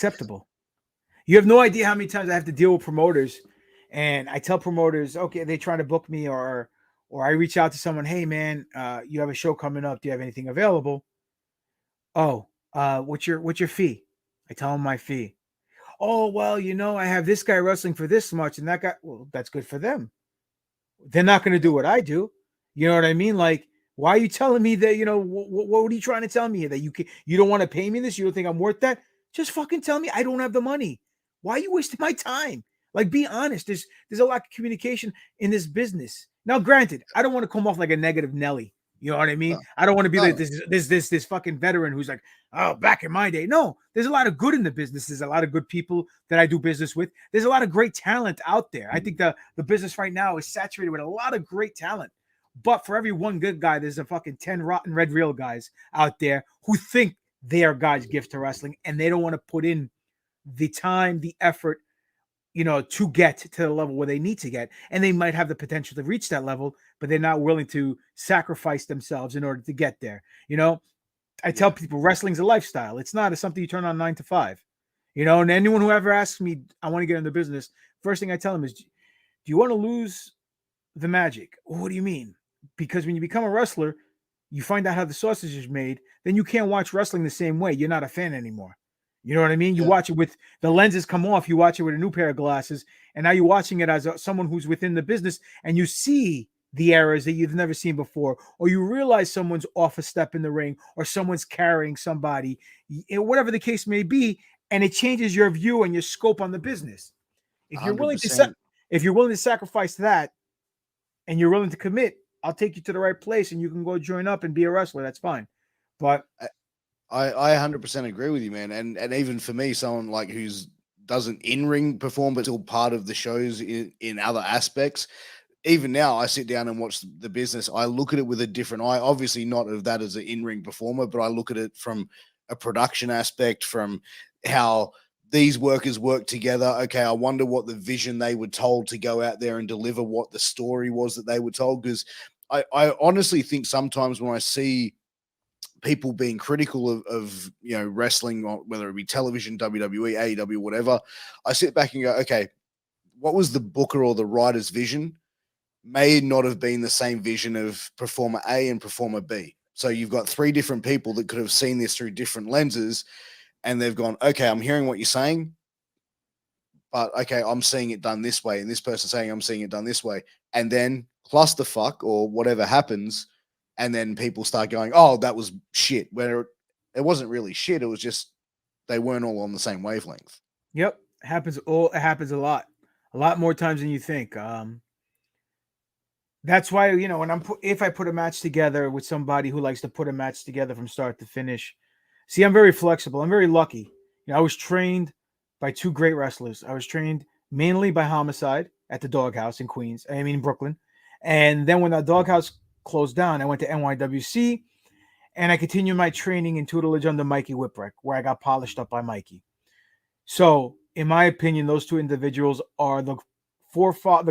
acceptable. You have no idea how many times I have to deal with promoters, and I tell promoters, okay, they try to book me, or I reach out to someone, hey man, you have a show coming up. Do you have anything available? Oh, what's your fee? I tell them my fee. Oh, well, I have this guy wrestling for this much, and that guy. Well, that's good for them. They're not going to do what I do. You know what I mean? Like, why are you telling me that? What are you trying to tell me here? That you don't want to pay me this? You don't think I'm worth that? Just fucking tell me I don't have the money. Why are you wasting my time? Like, be honest. There's a lack of communication in this business. Now, granted, I don't want to come off like a negative Nelly. You know what I mean? No, I don't want to be like no, this fucking veteran who's like, oh, back in my day. No, there's a lot of good in the business. There's a lot of good people that I do business with. There's a lot of great talent out there. I think the business right now is saturated with a lot of great talent. But for every one good guy, there's a fucking 10 rotten red real guys out there who think they are God's gift to wrestling, and they don't want to put in the time, the effort, to get to the level where they need to get. And they might have the potential to reach that level, but they're not willing to sacrifice themselves in order to get there. I tell yeah, people wrestling's a lifestyle. It's not something you turn on 9 to 5. And anyone who ever asks me, I want to get into business, first thing I tell them is, do you want to lose the magic? What do you mean? Because when you become a wrestler, you find out how the sausage is made, then you can't watch wrestling the same way. You're not a fan anymore. You know what I mean? You yeah, watch it with the lenses come off, you watch it with a new pair of glasses, and now you're watching it as someone who's within the business, and you see the errors that you've never seen before, or you realize someone's off a step in the ring, or someone's carrying somebody, whatever the case may be, and it changes your view and your scope on the business. If you're willing to 100%. if you're willing to sacrifice that, and you're willing to commit, I'll take you to the right place, and you can go join up and be a wrestler. That's fine. But I 100% agree with you, man. And even for me, someone like who's doesn't in ring perform, but still part of the shows in other aspects. Even now, I sit down and watch the business. I look at it with a different eye. Obviously, not of that as an in ring performer, but I look at it from a production aspect, from how these workers work together. Okay, I wonder what the vision they were told to go out there and deliver, what the story was that they were told. Because I honestly think sometimes when I see people being critical of wrestling, whether it be television, WWE, AEW, whatever, I sit back and go, okay, what was the booker or the writer's vision? May not have been the same vision of performer A and performer B. So you've got three different people that could have seen this through different lenses, and they've gone, okay, I'm hearing what you're saying, but okay, I'm seeing it done this way, and this person's saying I'm seeing it done this way, and then clusterfuck or whatever happens, and then people start going, oh, that was shit, where it wasn't really shit, it was just they weren't all on the same wavelength. yep, it happens a lot more times than you think. That's why when if I put a match together with somebody who likes to put a match together from start to finish. See, I'm very flexible. I'm very lucky. I was trained by two great wrestlers. I was trained mainly by Homicide at the Doghouse in Queens. I mean Brooklyn. And then when the Doghouse closed down, I went to NYWC, and I continued my training and tutelage under Mikey Whipwreck, where I got polished up by Mikey. So, in my opinion, those two individuals are the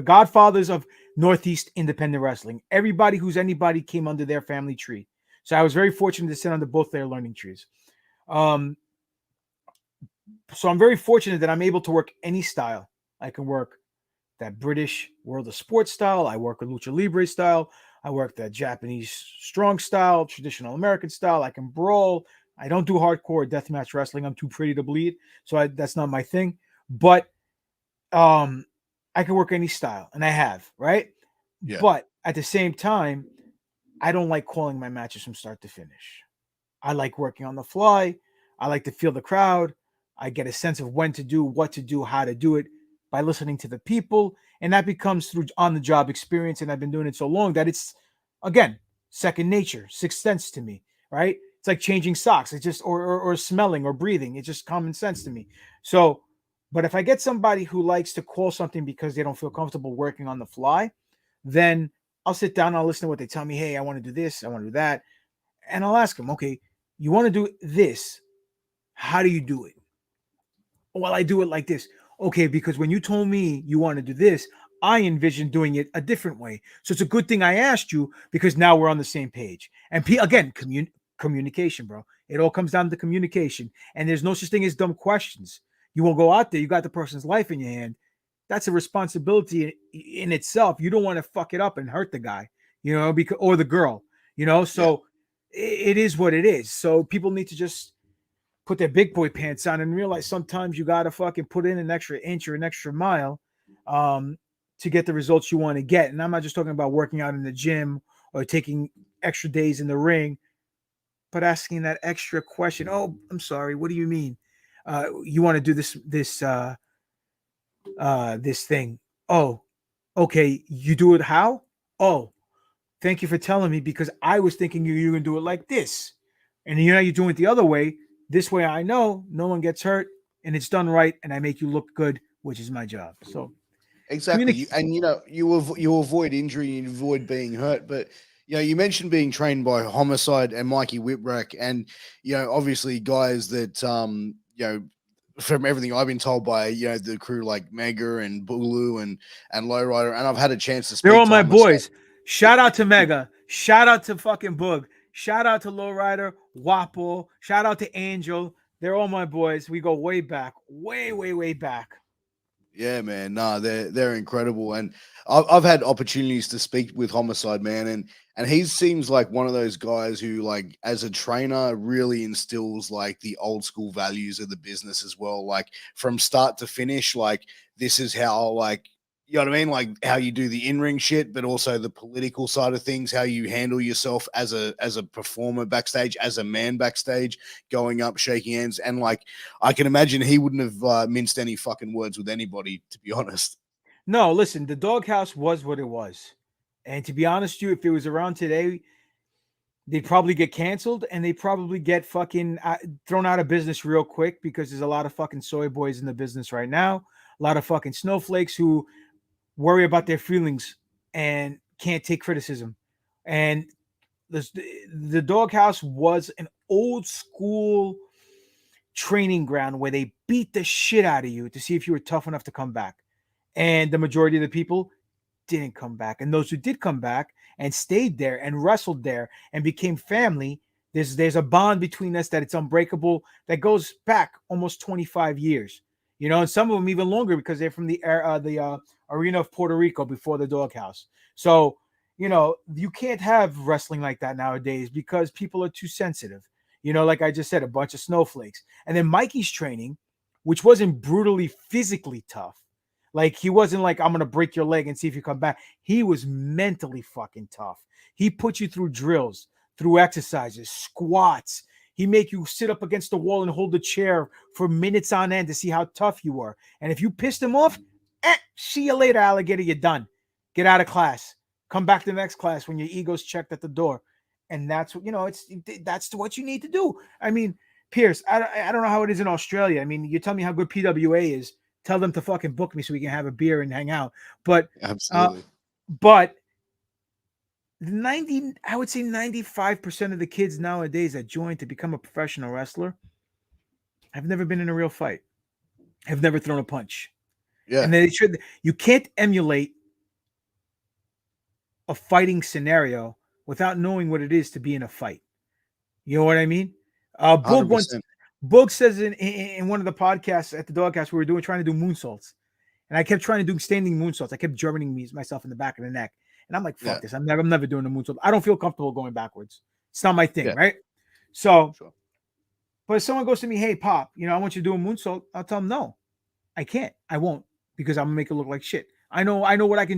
godfathers of Northeast independent wrestling. Everybody who's anybody came under their family tree. So I was very fortunate to sit under both their learning trees. So I'm very fortunate that I'm able to work any style. I can work that British World of Sports style. I work a Lucha Libre style. I work that Japanese strong style, traditional American style. I can brawl. I don't do hardcore deathmatch wrestling. I'm too pretty to bleed. So that's not my thing. But I can work any style, and I have, right? Yeah. But at the same time, I don't like calling my matches from start to finish. I like working on the fly. I like to feel the crowd. I get a sense of when to do, what to do, how to do it by listening to the people. And that becomes through on-the-job experience. And I've been doing it so long that it's, again, second nature, sixth sense to me, right? It's like changing socks. It's just, or smelling or breathing. It's just common sense to me. So, but if I get somebody who likes to call something because they don't feel comfortable working on the fly, then I'll sit down and I'll listen to what they tell me. Hey, I want to do this. I want to do that. And I'll ask them, okay, you want to do this? How do you do it? Well, I do it like this. Okay, because when you told me you want to do this, I envisioned doing it a different way. So it's a good thing I asked you, because now we're on the same page. And again, communication, bro. It all comes down to communication. And there's no such thing as dumb questions. You will go out there, you got the person's life in your hand. That's a responsibility in itself. You don't want to fuck it up and hurt the guy, because or the girl, Yeah. So it is what it is. So people need to just put their big boy pants on and realize sometimes you gotta fucking put in an extra inch or an extra mile to get the results you want to get. And I'm not just talking about working out in the gym or taking extra days in the ring, but asking that extra question. Oh, I'm sorry. What do you mean? You want to do this thing? Oh, okay. You do it how? Oh, thank you for telling me because I was thinking you're gonna do it like this, and you're doing it the other way. This way, I know no one gets hurt, and it's done right, and I make you look good, which is my job. So Exactly. communicate. You avoid injury, you avoid being hurt. But you mentioned being trained by Homicide and Mikey Whipwreck, and obviously guys that from everything I've been told by the crew like Mega and Bulu and Lowrider, and I've had a chance to They're speak all to my Homicide. boys. Shout out to Mega. Shout out to fucking Boog. Shout out to Lowrider, Wapple. Shout out to Angel. They're all my boys. We go way back, way, way, way back. Yeah, man. Nah, they're incredible, and I've had opportunities to speak with Homicide, man, and he seems like one of those guys who, like, as a trainer, really instills like the old school values of the business as well. Like from start to finish, like this is how, like, you know what I mean, like how you do the in ring shit, but also the political side of things, how you handle yourself as a performer backstage, as a man backstage, going up, shaking hands, and like I can imagine he wouldn't have minced any fucking words with anybody, to be honest. No, listen, the Doghouse was what it was. And to be honest with you, if it was around today, they'd probably get canceled and they probably get fucking thrown out of business real quick because there's a lot of fucking soy boys in the business right now. A lot of fucking snowflakes who worry about their feelings and can't take criticism. And the Doghouse was an old school training ground where they beat the shit out of you to see if you were tough enough to come back. And the majority of the people didn't come back. And those who did come back and stayed there and wrestled there and became family, there's a bond between us that it's unbreakable that goes back almost 25 years. And some of them even longer because they're from the arena of Puerto Rico before the Doghouse. So, you can't have wrestling like that nowadays because people are too sensitive. Like I just said, a bunch of snowflakes. And then Mikey's training, which wasn't brutally physically tough. Like he wasn't like, I'm gonna break your leg and see if you come back. He was mentally fucking tough. He put you through drills, through exercises, squats. He make you sit up against the wall and hold the chair for minutes on end to see how tough you were. And if you pissed him off, see you later, alligator. You're done. Get out of class. Come back to the next class when your ego's checked at the door. And that's what that's what you need to do. I mean, Pierce, I don't know how it is in Australia. I mean, you tell me how good PWA is. Tell them to fucking book me so we can have a beer and hang out. But Absolutely. but I would say 95% of the kids nowadays that join to become a professional wrestler have never been in a real fight, have never thrown a punch. Yeah. And you can't emulate a fighting scenario without knowing what it is to be in a fight. You know what I mean? Boog 100%. Boog says in one of the podcasts at the Dogcast we were trying to do moonsaults. And I kept trying to do standing moonsaults. I kept Germaning myself in the back of the neck. And I'm like, fuck Yeah. this. I'm never doing a moonsault. I don't feel comfortable going backwards. It's not my thing, Yeah. right? So, Sure. but if someone goes to me, hey, Pop, I want you to do a moonsault, I'll tell them, no, I can't. I won't because I'm going to make it look like shit. I know what I can do.